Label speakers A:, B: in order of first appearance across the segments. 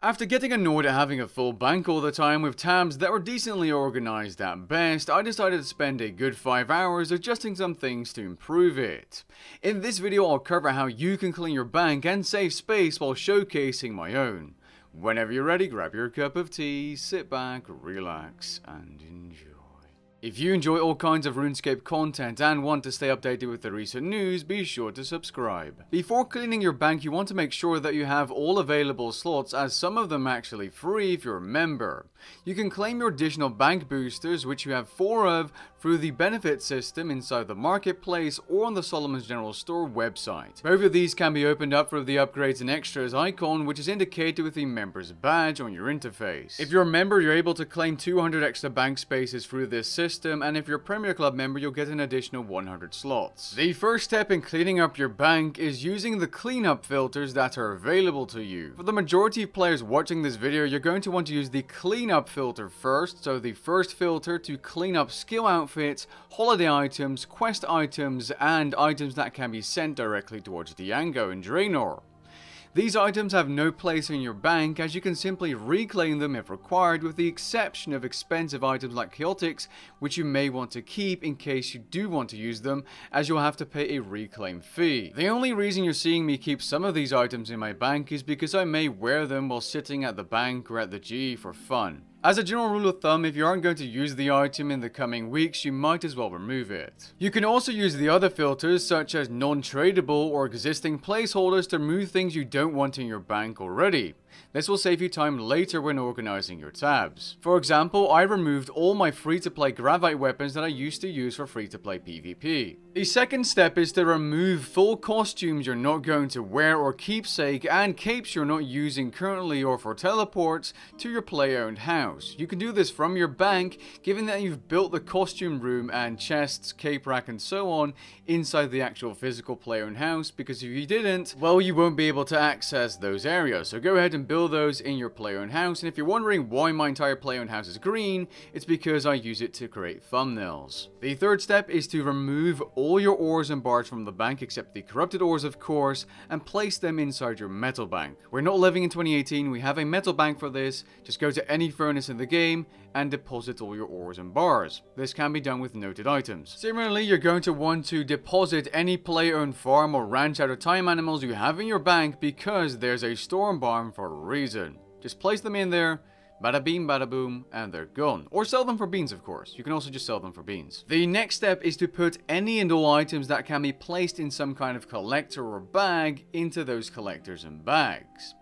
A: After getting annoyed at having a full bank all the time with tabs that were decently organized at best, I decided to spend a good 5 hours adjusting some things to improve it. In this video I'll cover how you can clean your bank and save space while showcasing my own. Whenever you're ready, grab your cup of tea, sit back, relax, and enjoy. If you enjoy all kinds of RuneScape content and want to stay updated with the recent news, be sure to subscribe. Before cleaning your bank, you want to make sure that you have all available slots, as some of them are actually free if you're a member. You can claim your additional bank boosters, which you have 4 of, through the benefit system inside the marketplace or on the Solomon's General Store website. Both of these can be opened up through the upgrades and extras icon, which is indicated with the member's badge on your interface. If you're a member, you're able to claim 200 extra bank spaces through this system, and if you're a Premier Club member, you'll get an additional 100 slots. The first step in cleaning up your bank is using the cleanup filters that are available to you. For the majority of players watching this video, you're going to want to use the cleanup filter first, so the first filter to clean up skill outfits, holiday items, quest items, and items that can be sent directly towards Diango and Draenor. These items have no place in your bank, as you can simply reclaim them if required, with the exception of expensive items like chaotics, which you may want to keep in case you do want to use them, as you'll have to pay a reclaim fee. The only reason you're seeing me keep some of these items in my bank is because I may wear them while sitting at the bank or at the G for fun. As a general rule of thumb, if you aren't going to use the item in the coming weeks, you might as well remove it. You can also use the other filters, such as non-tradable or existing placeholders, to remove things you don't want in your bank already. This will save you time later when organizing your tabs. For example, I removed all my free-to-play Gravite weapons that I used to use for free-to-play PvP. The second step is to remove full costumes you're not going to wear or keepsake, and capes you're not using currently or for teleports to your player-owned house. You can do this from your bank, given that you've built the costume room and chests, cape rack, and so on inside the actual physical player-owned house, because if you didn't, well, you won't be able to access those areas. So go ahead and build those in your player-owned house. And if you're wondering why my entire player-owned house is green, it's because I use it to create thumbnails. The third step is to remove all your ores and bars from the bank, except the corrupted ores of course, and place them inside your metal bank. We're not living in 2018, we have a metal bank for this. Just go to any furnace in the game and deposit all your ores and bars. This can be done with noted items. Similarly, you're going to want to deposit any player-owned farm or ranch out of time animals you have in your bank, because there's a storm barn for a reason. Just place them in there, bada beam, bada boom, and they're gone. Or sell them for beans, of course. You can also just sell them for beans. The next step is to put any and all items that can be placed in some kind of collector or bag into those collectors and bags.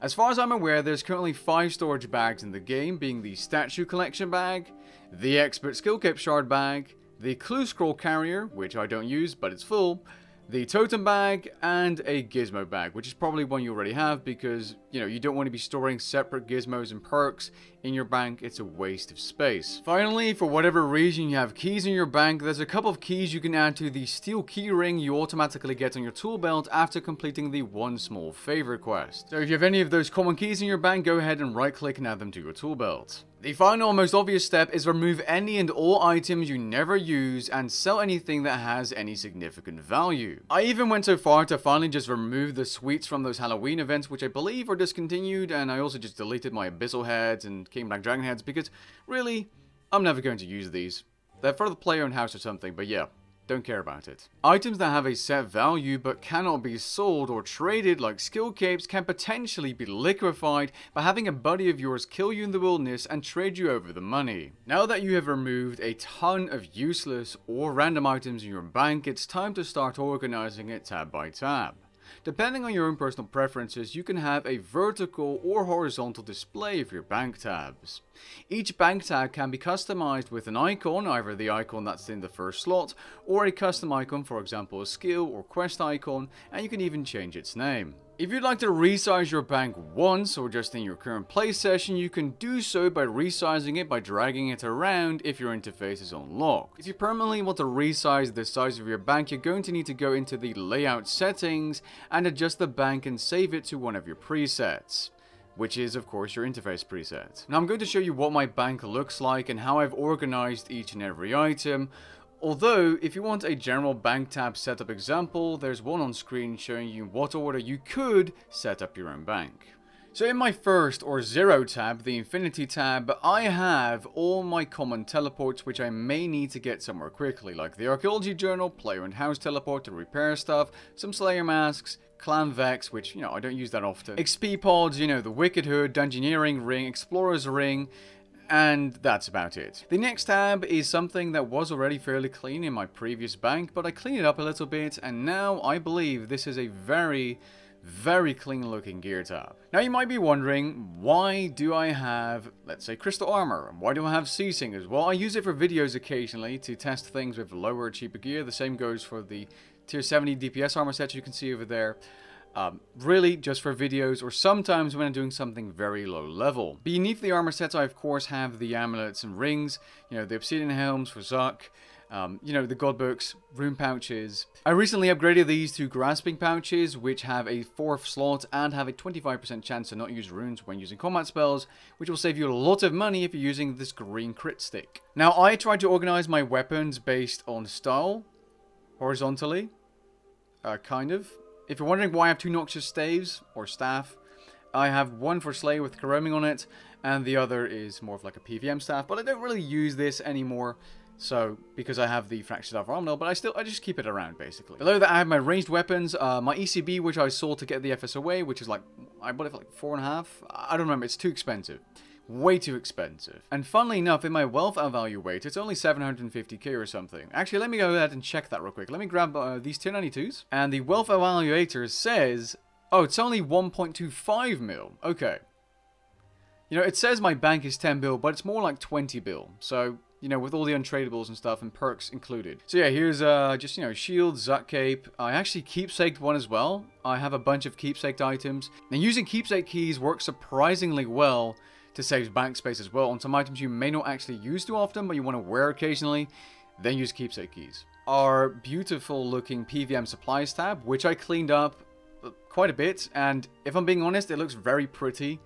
A: As far as I'm aware, there's currently 5 storage bags in the game, being the Statue Collection Bag, the Expert Skill Cape Shard Bag, the Clue Scroll Carrier, which I don't use but it's full, the Totem Bag, and a Gizmo Bag, which is probably one you already have because, you don't want to be storing separate gizmos and perks in your bank. It's a waste of space. Finally, for whatever reason you have keys in your bank, there's a couple of keys you can add to the Steel Keyring you automatically get on your tool belt after completing the One Small Favor quest. So if you have any of those common keys in your bank, go ahead and right click and add them to your tool belt. The final and most obvious step is remove any and all items you never use and sell anything that has any significant value. I even went so far to finally just remove the sweets from those Halloween events, which I believe are discontinued, and I also just deleted my Abyssal heads and King Black Dragon heads because, really, I'm never going to use these. They're for the player-owned house or something, but yeah. Don't care about it. Items that have a set value but cannot be sold or traded, like skill capes, can potentially be liquefied by having a buddy of yours kill you in the wilderness and trade you over the money. Now that you have removed a ton of useless or random items in your bank, it's time to start organizing it tab by tab. Depending on your own personal preferences, you can have a vertical or horizontal display of your bank tabs. Each bank tab can be customized with an icon, either the icon that's in the first slot, or a custom icon, for example a skill or quest icon, and you can even change its name. If you'd like to resize your bank once or just in your current play session, you can do so by resizing it by dragging it around if your interface is unlocked. If you permanently want to resize the size of your bank, you're going to need to go into the layout settings and adjust the bank and save it to one of your presets, which is of course your interface preset. Now I'm going to show you what my bank looks like and how I've organized each and every item. Although, if you want a general bank tab setup example, there's one on screen showing you what order you could set up your own bank. So in my first or zero tab, the Infinity tab, I have all my common teleports which I may need to get somewhere quickly, like the Archaeology Journal, Player and House teleport to repair stuff, some Slayer masks, Clan Vex, which, you know, I don't use that often, XP pods, you know, the Wicked Hood, Dungeoneering Ring, Explorer's Ring, and that's about it. The next tab is something that was already fairly clean in my previous bank, but I cleaned it up a little bit, and now I believe this is a very clean looking gear tab. Now you might be wondering, why do I have, let's say, crystal armor? Why do I have sea singers? Well, I use it for videos occasionally to test things with lower, cheaper gear. The same goes for the tier 70 DPS armor sets you can see over there. Really just for videos, or sometimes when I'm doing something very low level. Beneath the armor sets I of course have the amulets and rings, you know, the obsidian helms for Zuck, you know, the god books, rune pouches. I recently upgraded these to grasping pouches, which have a 4th slot and have a 25% chance to not use runes when using combat spells, which will save you a lot of money if you're using this green crit stick. Now I tried to organize my weapons based on style, horizontally, kind of. If you're wondering why I have 2 Noxious Staves, or Staff, I have one for Slayer with Coroming on it, and the other is more of like a PVM staff, but I don't really use this anymore, so, because I have the Fractured Staff Armor, but I just keep it around, basically. Below that I have my ranged weapons, my ECB, which I sold to get the FSOA, which is like, I bought it for like 4.5, I don't remember, it's too expensive. Way too expensive. And funnily enough, in my wealth evaluator, it's only 750k or something. Actually, let me go ahead and check that real quick. Let me grab these tier 92s. And the wealth evaluator says, oh, it's only 1.25 mil. Okay. You know, it says my bank is 10 bill, but it's more like 20 bill. So, you know, with all the untradables and stuff and perks included. So yeah, here's just, you know, shield, Zuck cape. I actually keepsaked one as well. I have a bunch of keepsaked items. Now, using keepsake keys works surprisingly well to save bank space as well on some items you may not actually use too often, but you want to wear occasionally, then use keepsake keys. Our beautiful looking PVM supplies tab, which I cleaned up quite a bit, and if I'm being honest, it looks very pretty.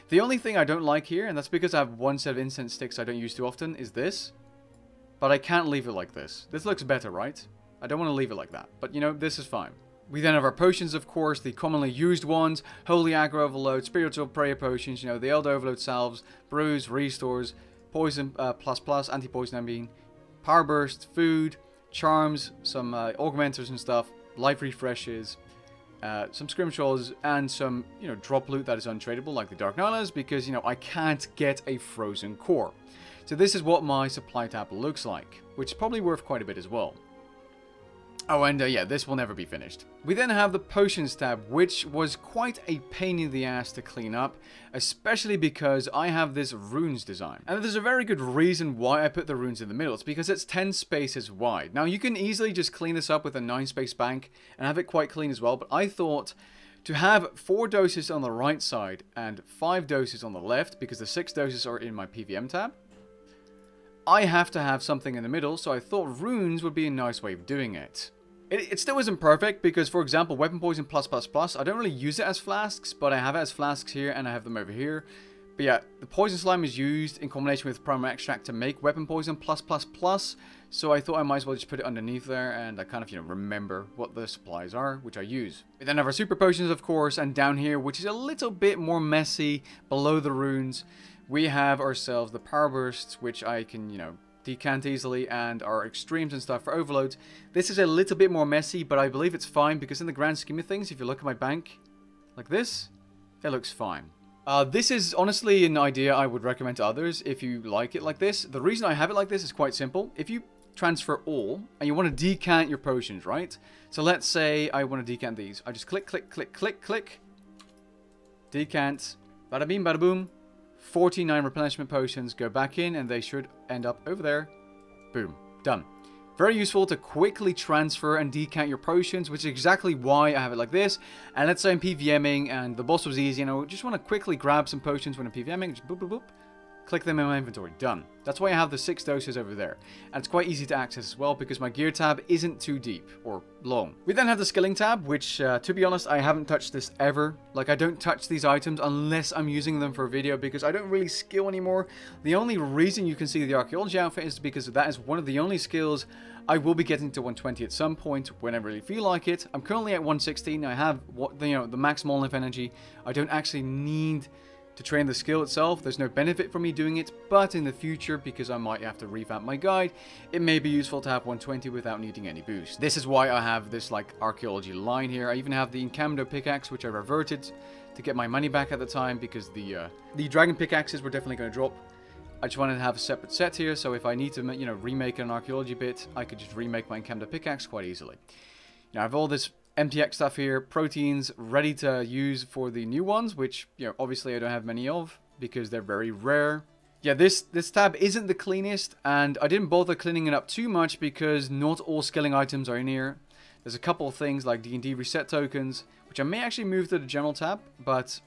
A: The only thing I don't like here, and that's because I have one set of incense sticks I don't use too often, is this. But I can't leave it like this. This looks better, right? I don't want to leave it like that, but you know, this is fine. We then have our potions, of course, the commonly used ones, Holy Aggro Overload, Spiritual Prayer Potions, you know, the Elder Overload Salves, Brews, Restores, Poison plus, Anti-Poison I mean, Power Burst, Food, Charms, some Augmenters and stuff, Life Refreshes, some Scrimshaws, and some, you know, drop loot that is untradeable, like the Dark Nalas, because, you know, I can't get a Frozen Core. So this is what my supply tab looks like, which is probably worth quite a bit as well. Oh, and yeah, this will never be finished. We then have the Potions tab, which was quite a pain in the ass to clean up, especially because I have this runes design. And there's a very good reason why I put the runes in the middle. It's because it's 10 spaces wide. Now, you can easily just clean this up with a 9-space bank and have it quite clean as well, but I thought to have 4 doses on the right side and 5 doses on the left, because the 6 doses are in my PVM tab, I have to have something in the middle, so I thought runes would be a nice way of doing it. It still isn't perfect because, for example, Weapon Poison plus, I don't really use it as flasks, but I have it as flasks here and I have them over here. But yeah, the Poison Slime is used in combination with Primal Extract to make Weapon Poison plus, so I thought I might as well just put it underneath there and I kind of, you know, remember what the supplies are, which I use. We then have our Super Potions, of course, and down here, which is a little bit more messy below the runes, we have ourselves the Power Bursts, which I can, you know, decant easily, and our extremes and stuff for overloads. This is a little bit more messy, but I believe it's fine because in the grand scheme of things, if you look at my bank like this, it looks fine. This is honestly an idea I would recommend to others if you like it like this. The reason I have it like this is quite simple. If you transfer all and you want to decant your potions, right? So let's say I want to decant these. I just click, decant, bada bing, bada boom. 49 replenishment potions go back in and they should end up over there. Boom. Done. Very useful to quickly transfer and decant your potions, which is exactly why I have it like this. And let's say I'm PVMing and the boss was easy, you know, just want to quickly grab some potions when I'm PVMing. Just boop, boop, boop. click them in my inventory, done. That's why I have the 6 doses over there. And it's quite easy to access as well because my gear tab isn't too deep or long. We then have the skilling tab, which to be honest, I haven't touched this ever. Like, I don't touch these items unless I'm using them for a video because I don't really skill anymore. The only reason you can see the archaeology outfit is because that is one of the only skills I will be getting to 120 at some point when I really feel like it. I'm currently at 116. I have the maximal life energy. I don't actually need to train the skill itself. There's no benefit for me doing it, but in the future, because I might have to revamp my guide, it may be useful to have 120 without needing any boost. This is why I have this like archaeology line here. I even have the Incamdo pickaxe, which I reverted to get my money back at the time because the dragon pickaxes were definitely going to drop. I just wanted to have a separate set here, so if I need to, remake an archaeology bit, I could just remake my Incamdo pickaxe quite easily. I have all this MTX stuff here, proteins ready to use for the new ones, which, obviously I don't have many of because they're very rare. Yeah, this tab isn't the cleanest, and I didn't bother cleaning it up too much because not all skilling items are in here. There's a couple of things like D&D reset tokens, which I may actually move to the general tab, but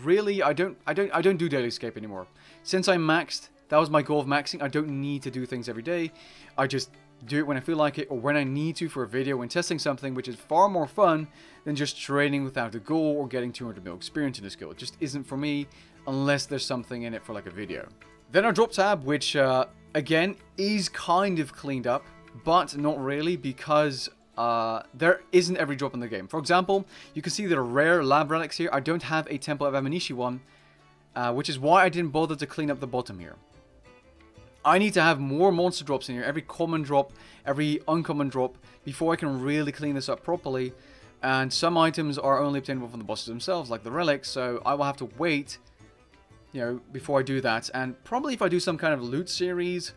A: really I don't do daily escape anymore. Since I'm maxed, that was my goal of maxing. I don't need to do things every day. I just do it when I feel like it or when I need to for a video when testing something, which is far more fun than just training without a goal or getting 200 mil experience in a skill. It just isn't for me unless there's something in it for like a video. Then our drop tab, which again is kind of cleaned up, but not really because there isn't every drop in the game. For example, you can see the rare lab relics here. I don't have a Temple of Amanishi one, which is why I didn't bother to clean up the bottom here. I need to have more monster drops in here, every common drop, every uncommon drop, before I can really clean this up properly. And some items are only obtainable from the bosses themselves, like the relics, so I will have to wait, before I do that. And probably if I do some kind of loot series,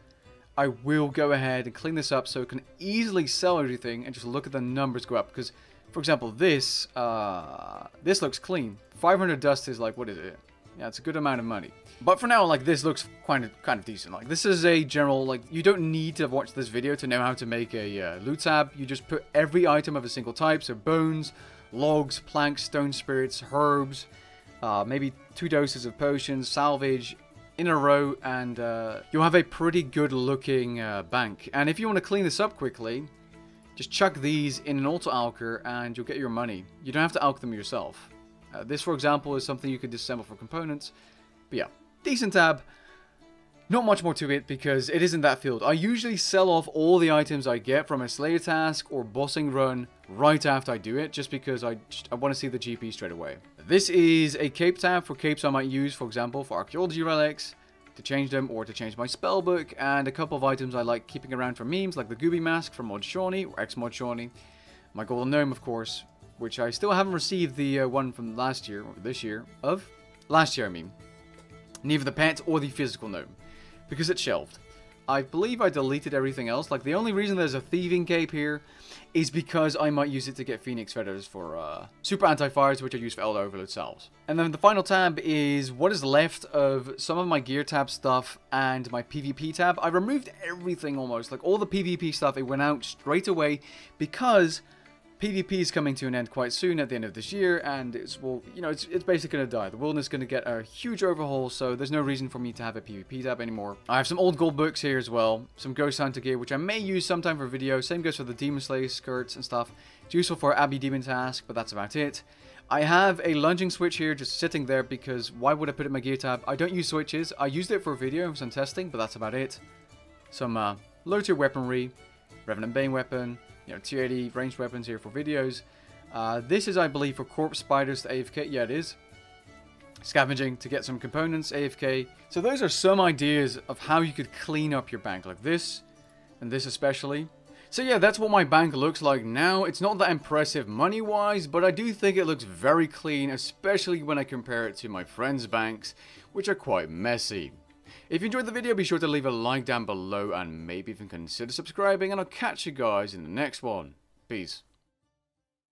A: I will go ahead and clean this up so I can easily sell everything and just look at the numbers go up. Because, for example, this looks clean. 500 dust is like, what is it? Yeah, it's a good amount of money. But for now, like, this looks kind of decent. Like, this is a general, like, you don't need to watch this video to know how to make a loot tab. You just put every item of a single type, so bones, logs, planks, stone spirits, herbs, maybe 2 doses of potions, salvage, in a row, and you'll have a pretty good looking bank. And if you want to clean this up quickly, just chuck these in an auto alker and you'll get your money. You don't have to alk them yourself. This, for example, is something you could disassemble for components. But yeah, decent tab. Not much more to it because it isn't that filled. I usually sell off all the items I get from a Slayer task or bossing run right after I do it, just because I want to see the GP straight away. This is a cape tab for capes I might use, for example, for archaeology relics, to change them or to change my spellbook, and a couple of items I like keeping around for memes, like the Gooby Mask from Mod Shawnee or X-Mod Shawnee, my Golden Gnome, of course, which I still haven't received the one from last year, or this year, last year I mean. Neither the pet or the physical gnome, because it's shelved. I believe I deleted everything else. Like, the only reason there's a thieving cape here is because I might use it to get Phoenix Feathers for super anti-fires, which I use for Elder Overload salves. And then the final tab is what is left of some of my gear tab stuff and my PvP tab. I removed everything almost. Like, all the PvP stuff, it went out straight away because PvP is coming to an end quite soon at the end of this year, and it's basically going to die. The wilderness is going to get a huge overhaul, so there's no reason for me to have a PvP tab anymore. I have some old gold books here as well, some Ghost Hunter gear, which I may use sometime for video. Same goes for the Demon Slayer skirts and stuff. It's useful for Abbey Demon task, but that's about it. I have a lunging switch here just sitting there because why would I put it in my gear tab? I don't use switches. I used it for a video, some testing, but that's about it. Some low tier weaponry, Revenant Bane weapon, tier 80 ranged weapons here for videos. This is, I believe, for corpse spiders to AFK. Yeah, it is. Scavenging to get some components, AFK. So those are some ideas of how you could clean up your bank, like this, and this especially. So yeah, that's what my bank looks like now. It's not that impressive money-wise, but I do think it looks very clean, especially when I compare it to my friends' banks, which are quite messy. If you enjoyed the video, be sure to leave a like down below and maybe even consider subscribing, and I'll catch you guys in the next one. Peace.